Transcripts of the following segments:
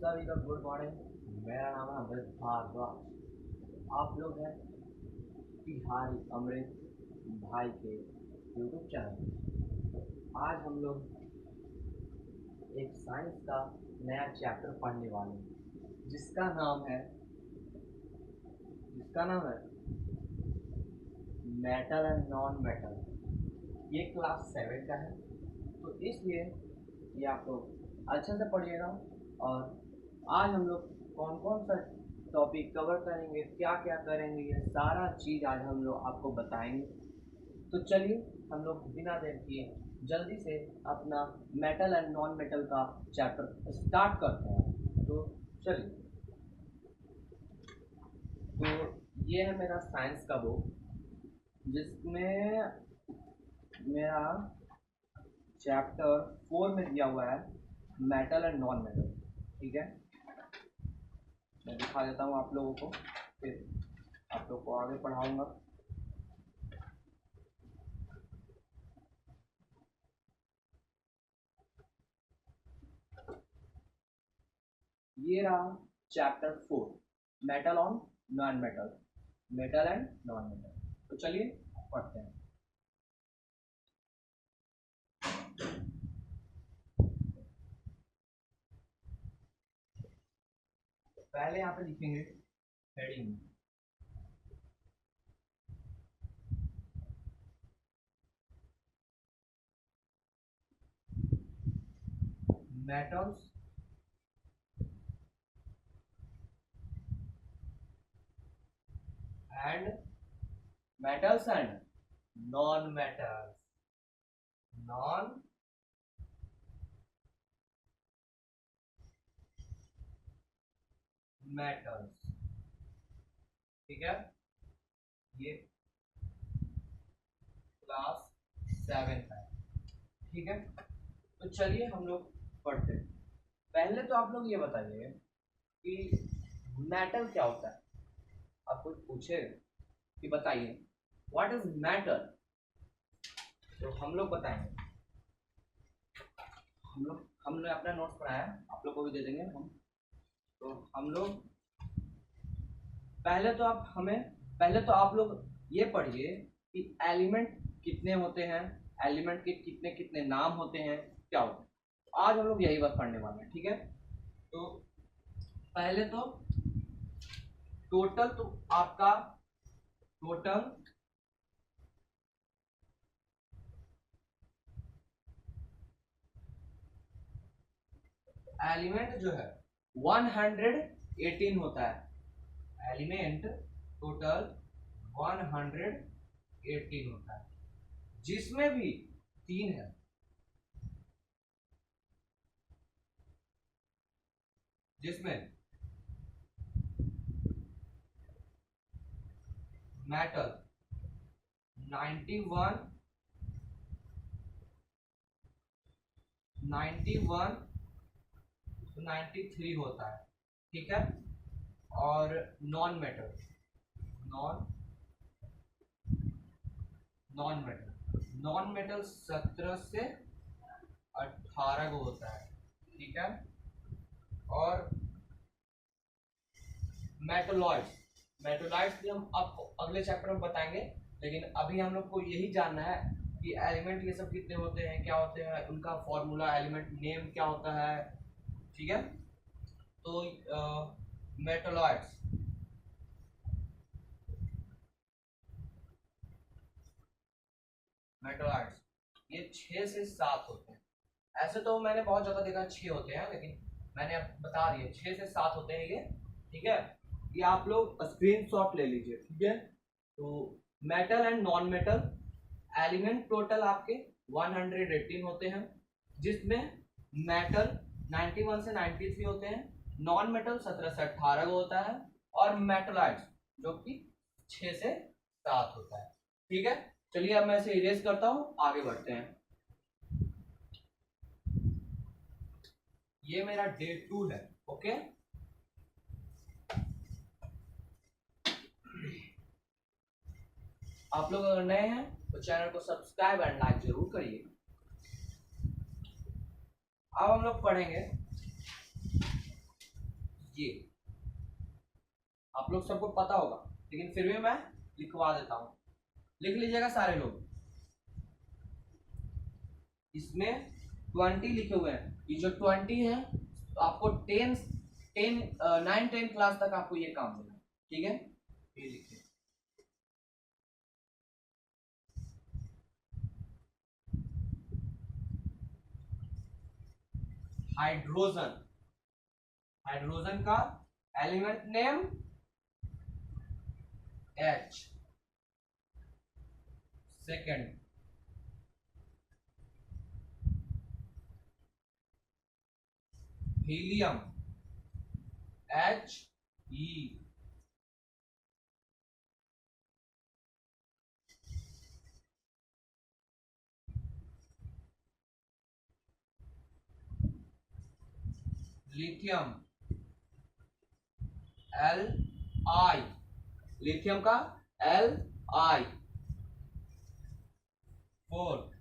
सभी का good morning. मेरा नाम है अमृत भारद्वाज। आप लोग हैं बिहारी अमृत भाई के यूट्यूब चैनल। तो आज हम लोग एक साइंस का नया चैप्टर पढ़ने वाले हैं जिसका नाम है मेटल एंड नॉन मेटल। ये क्लास 7 का है, तो इसलिए ये आप लोग अच्छे से पढ़िएगा। और आज हम लोग कौन कौन सा टॉपिक कवर करेंगे, क्या क्या करेंगे, ये सारा चीज़ आज हम लोग आपको बताएंगे। तो चलिए हम लोग बिना देर किए जल्दी से अपना मेटल एंड नॉन मेटल का चैप्टर स्टार्ट करते हैं। तो चलिए, तो ये है मेरा साइंस का बुक जिसमें मेरा चैप्टर 4 में दिया हुआ है मेटल एंड नॉन मेटल। ठीक है, मैं दिखा देता हूँ आप लोगों को, फिर आप लोग को आगे पढ़ाऊँगा। ये रहा chapter 4, metal on non metal, metal and non metal. तो चलिए पढ़ते हैं। पहले यहाँ पे लिखेंगे heading metals and non metals, non metals. ठीक है, ये क्लास 7 है। ठीक है, तो चलिए हम लोग पढ़ते हैं। पहले तो आप लोग ये बताइए कि मेटल क्या होता है। आप कुछ पूछे कि बताइए व्हाट इज मेटल, तो हम लोग बताएंगे। हमने अपना नोट्स पढ़ाया, आप लोग को भी दे देंगे हम। तो हम लोग पहले तो आप लोग ये पढ़िए कि एलिमेंट कितने होते हैं, एलिमेंट के कितने कितने नाम होते हैं, क्या होते हैं। आज हम लोग यही बस पढ़ने वाले हैं। ठीक है, तो पहले तो टोटल, तो आपका टोटल एलिमेंट जो है 118 होता है। एलिमेंट टोटल 118 होता है, जिसमें भी 3 है। जिसमें मेटल 91, 93 होता है। ठीक है, और नॉन मेटल नॉन मेटल 17 से 18 को होता है। ठीक है, और मेटोलॉइड्स भी हम आपको अगले चैप्टर में बताएंगे, लेकिन अभी हम लोग को यही जानना है कि एलिमेंट ये सब कितने होते हैं, क्या होते हैं, उनका फॉर्मूला, एलिमेंट नेम क्या होता है। ठीक है, तो मेटोलॉइड्स ये 6 से 7 होते हैं। ऐसे तो मैंने बहुत ज्यादा देखा 6 होते हैं, लेकिन मैंने अब बता दिए 6 से 7 होते हैं ये। ठीक है, ये आप लोग स्क्रीनशॉट ले लीजिए। ठीक है, तो metal and non metal element total आपके 118 होते हैं, जिसमें मेटल 91 से 93 होते हैं, नॉन मेटल 17 से 18 को होता है, और मेटलाइट्स जो कि 6 से 7 होता है। ठीक है, चलिए अब मैं इसे इरेज करता हूं, आगे बढ़ते हैं। ये मेरा डे 2 है। ओके, आप लोग अगर नए हैं तो चैनल को सब्सक्राइब एंड लाइक जरूर करिए। अब हम लोग पढ़ेंगे ये आप लोग सबको पता होगा, लेकिन फिर भी मैं लिखवा देता हूं। लिख लीजिएगा सारे लोग। इसमें 20 लिखे हुए हैं। ये जो 20 है आपको 9-10 क्लास तक आपको ये काम देना, ठीक है। ये लिखिए हाइड्रोजन। हाइड्रोजन का element name H। Second helium He। Lithium Li। Lithium का Li। फोर्थ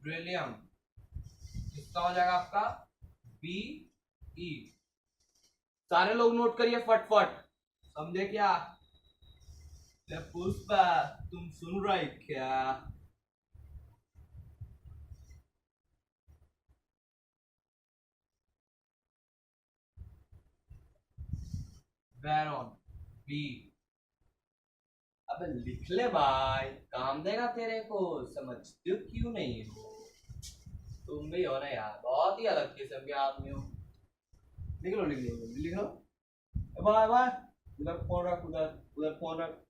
बेरिलियम, इसका हो जाएगा आपका Be। सारे लोग नोट करिए फटफट, समझे क्या? पुष्पा तुम सुन रहे क्या? Boron B. अबे लिख ले भाई, काम देगा तेरे को, समझते हो क्यों नहीं हो? तुम भी हो ना यार, बहुत ही अलग किस्म के आदमी हो। लिख लो लिख लो लिख लो। बाय बाय, उधर फोन रख, उधर उधर फोन रख।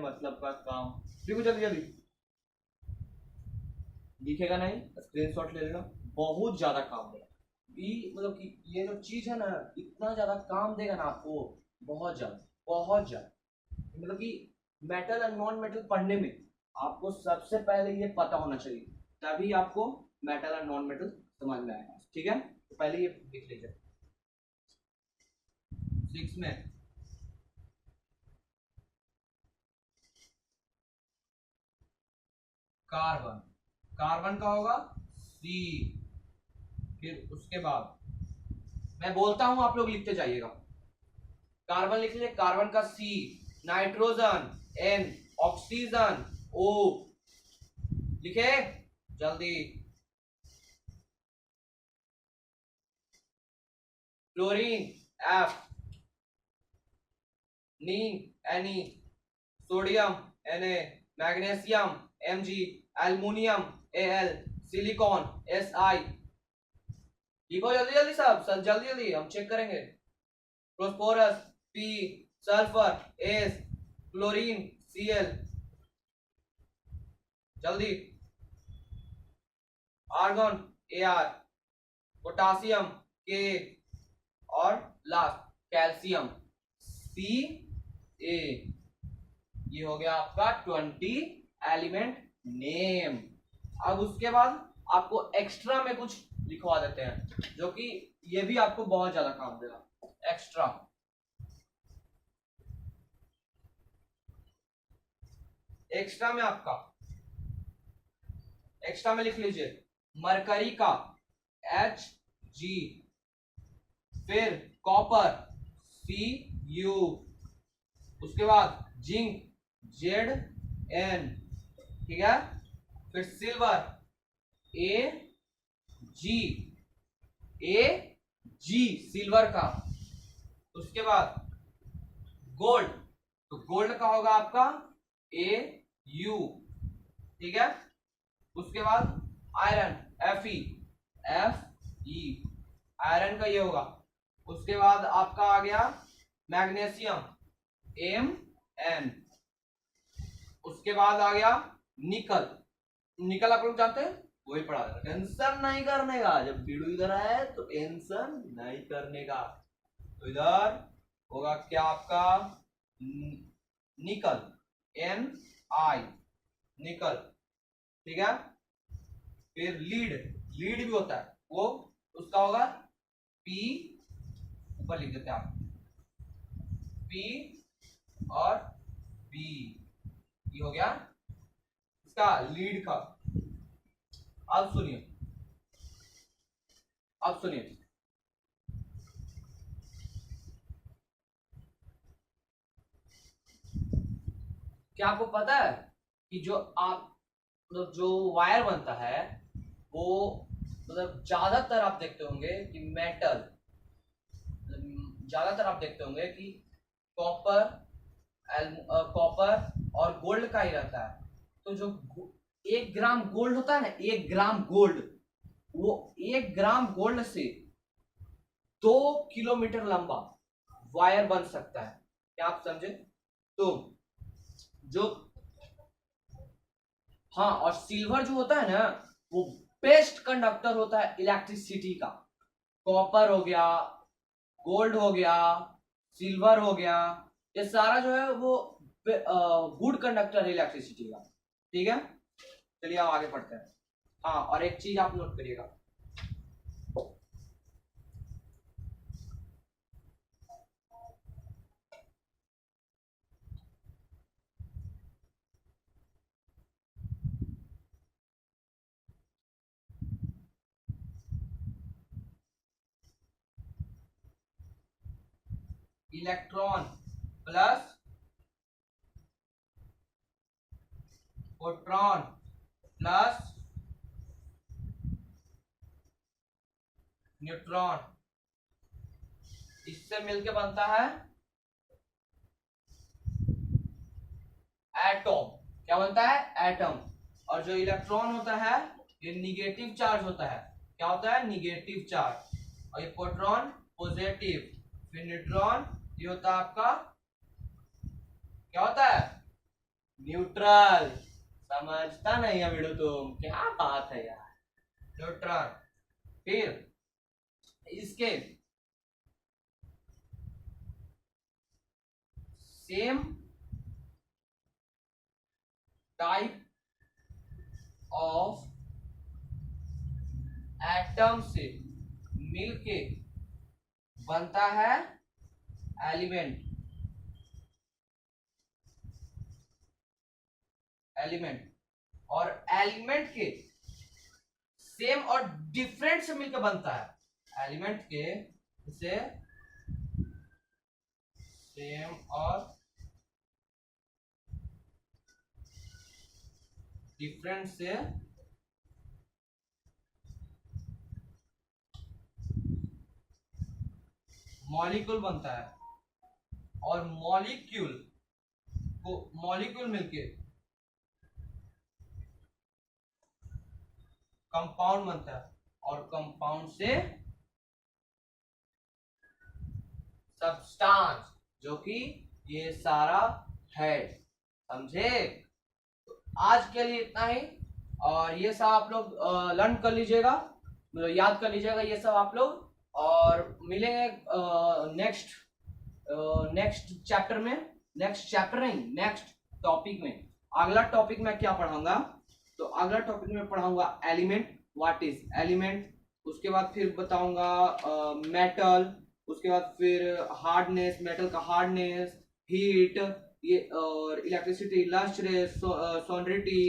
मतलब का काम। लिखो जल्दी जल्दी। दिखेगा नहीं, स्क्रीनशॉट ले लेना। बहुत ज्यादा काम देगा मतलब कि ये जो चीज है ना, इतना ज्यादा काम देगा ना आपको, बहुत ज्यादा बहुत ज्यादा। मतलब कि मेटल और नॉन मेटल पढ़ने में आपको सबसे पहले ये पता होना चाहिए, तभी आपको मेटल और नॉन मेटल समझ में आएगा, ठीक है। तो पहले ये लिख लीजिए। 6 में कार्बन, कार्बन का होगा C। फिर उसके बाद मैं बोलता हूं, आप लोग लिखते जाइएगा। कार्बन लिख लीजिए, कार्बन का C। Nitrogen N। Oxygen O। लिखे जल्दी। Chlorine F। नीन Ne। Sodium Na। Magnesium Mg। Aluminium Al। Silicon Si। लिखो जल्दी जल्दी सब सब जल्दी जल्दी, हम चेक करेंगे। Phosphorus P। Sulphur S। Chlorine Cl। जल्दी। Argon Ar। Potassium K। और लास्ट कैल्शियम Ca। ये हो गया आपका 20 एलिमेंट नेम। अब उसके बाद आपको एक्स्ट्रा में कुछ लिखवा देते हैं, जो कि ये भी आपको बहुत ज्यादा काम देगा। एक्स्ट्रा एक्स्ट्रा में आपका, एक्स्ट्रा में लिख लीजिए मरकरी का Hg। फिर कॉपर Cu। उसके बाद जिंक Zn, ठीक है। फिर सिल्वर Ag सिल्वर का। उसके बाद गोल्ड, तो गोल्ड का होगा आपका Au, ठीक है। उसके बाद आयरन Fe। आयरन का ये होगा। उसके बाद आपका आ गया मैग्नीशियम Mn। उसके बाद आ गया निकल। निकल आप लोग जानते हैं, वही पढ़ा देना, टेंशन नहीं करने का। जब वीडियो इधर आए तो टेंशन नहीं करने का। तो इधर होगा क्या आपका निकल Ni, निकल, ठीक है। फिर लीड, लीड भी होता है वो, उसका होगा P। ऊपर लिख देते हैं आप P और B। ये हो गया इसका लीड का। अब सुनिए, अब सुनिए, क्या आपको पता है कि जो आप मतलब जो वायर बनता है वो मतलब ज्यादातर आप देखते होंगे कि मेटल, ज्यादातर आप देखते होंगे कि कॉपर, कॉपर और गोल्ड का ही रहता है। तो जो 1 ग्राम गोल्ड होता है ना, 1 ग्राम गोल्ड, वो 1 ग्राम गोल्ड से 2 किलोमीटर लंबा वायर बन सकता है। क्या आप समझे? तो जो, हाँ, और सिल्वर जो होता है ना, वो बेस्ट कंडक्टर होता है इलेक्ट्रिसिटी का। कॉपर हो गया, गोल्ड हो गया, सिल्वर हो गया, ये सारा जो है वो गुड कंडक्टर है इलेक्ट्रिसिटी का। ठीक है, चलिए आप आगे पढ़ते हैं। हाँ, और एक चीज आप नोट करिएगा, electron plus proton plus neutron, इससे मिलके बनता है एटॉम। क्या बनता है? एटम। और जो इलेक्ट्रॉन होता है ये निगेटिव चार्ज होता है। क्या होता है? Negative charge. और ये प्रोटॉन पॉजिटिव, फिर न्यूट्रॉन ये होता है आपका, क्या होता है? न्यूट्रल। समझता नहीं है बेटो तुम, क्या बात है यार। न्यूट्रॉन। फिर इसके सेम टाइप ऑफ एटम से मिलके बनता है एलिमेंट। एलिमेंट, और एलिमेंट के सेम और डिफरेंट से मिलकर बनता है। एलिमेंट के से सेम और डिफरेंट से मॉलिक्यूल बनता है, और मॉलिक्यूल मिलके कंपाउंड बनता है, और कंपाउंड से सब्सटेंस, जो कि ये सारा है। समझे? तो आज के लिए इतना ही, और ये सब आप लोग लर्न कर लीजिएगा, मतलब याद कर लीजिएगा ये सब आप लोग, और मिलेंगे नेक्स्ट चैप्टर में। नेक्स्ट चैप्टर नहीं, नेक्स्ट टॉपिक में। अगला टॉपिक में क्या पढ़ाऊंगा? तो अगला टॉपिक में पढ़ाऊंगा एलिमेंट, व्हाट इज एलिमेंट। उसके बाद फिर बताऊंगा मेटल, उसके बाद फिर हार्डनेस, मेटल का हार्डनेस, हीट, ये और इलेक्ट्रिसिटी, लस्ट्रेस, सोनरिटी,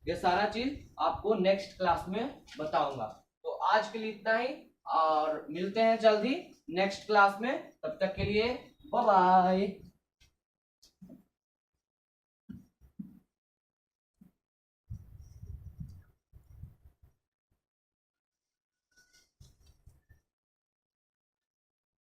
ये सारा चीज आपको नेक्स्ट क्लास में बताऊंगा। तो आज के लिए इतना ही, और मिलते हैं जल्दी नेक्स्ट क्लास में। तब तक के लिए बाय बाय।